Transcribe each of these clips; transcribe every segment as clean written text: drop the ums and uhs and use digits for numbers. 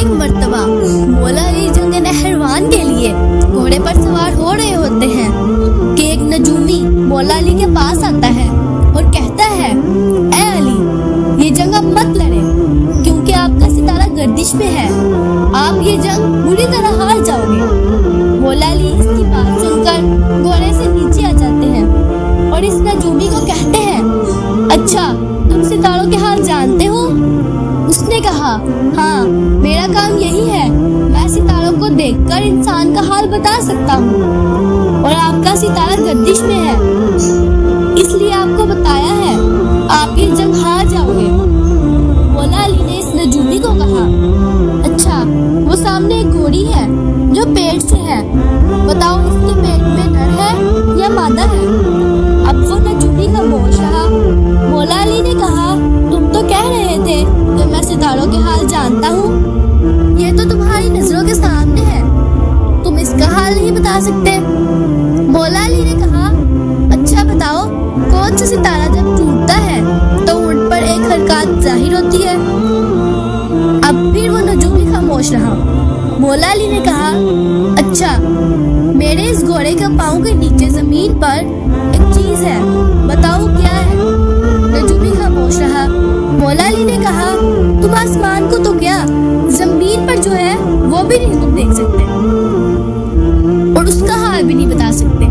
एक मर्तबा मौला अली जंग नहरवान के लिए घोड़े पर सवार हो रहे होते हैं कि एक नजूमी मौला अली के पास आता है और कहता है, ए अली, ये जंग अब मत लड़े क्योंकि आपका सितारा गर्दिश में है, आप ये जंग बुरी तरह हार जाओगे। मौला अली इसकी बात सुनकर घोड़े से नीचे आ जाते हैं और इस नजूमी को कहते हैं, अच्छा, तुम सितारों के हाल जानते हो? उसने कहा, हाँ, मेरा काम यही है, मैं सितारों को देखकर इंसान का हाल बता सकता हूँ और आपका सितारा गर्दिश में है, इसलिए आपको बताया है, आप ये जंग हार जाओगे। मौला अली ने इस नजूमी को कहा, अच्छा, वो सामने एक घोड़ी है जो पेट से है, बताओ इसके पेट में नर है या मादा है? अब वो नजूमी खामोश रहा। मौला अली ने कहा, तुम तो कह रहे थे कि मैं सितारों के हाल जानता हूँ, ये तो तुम्हारी नजरों के सामने है, तुम इसका हाल नहीं बता सकते। मौला अली ने कहा, अच्छा बताओ, कौन सा सितारा जब टूटता है तो उन पर एक हरकत जाहिर होती है? अब फिर वो नजूमी खामोश रहा। मौला अली ने कहा, अच्छा, मेरे इस घोड़े के पाँव के नीचे जमीन पर एक चीज है, बताओ क्या है? नजूमी खामोश रहा। मौला अली ने कहा, तुम आसमान को तो क्या, जमीन पर जो है वो भी नहीं तुम देख सकते और उसका हाल भी नहीं बता सकते।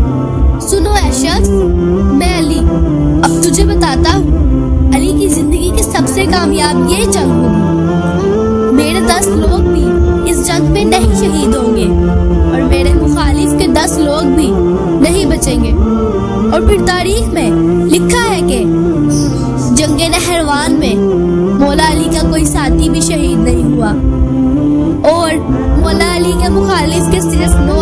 सुनो ऐ शख्स, मैं अली अब तुझे बताता हूँ, अली की जिंदगी की सबसे कामयाब ये जंग होगी। मेरे 10 लोग भी इस जंग में नहीं शहीद होंगे और मेरे मुखालिफ के 10 लोग भी नहीं बचेंगे। और फिर तारीख में लिखा है कि जंग नहरवान में मौला अली का कोई साथी भी शहीद नहीं हुआ और मौला अली के मुखालिफ के सिर्फ 9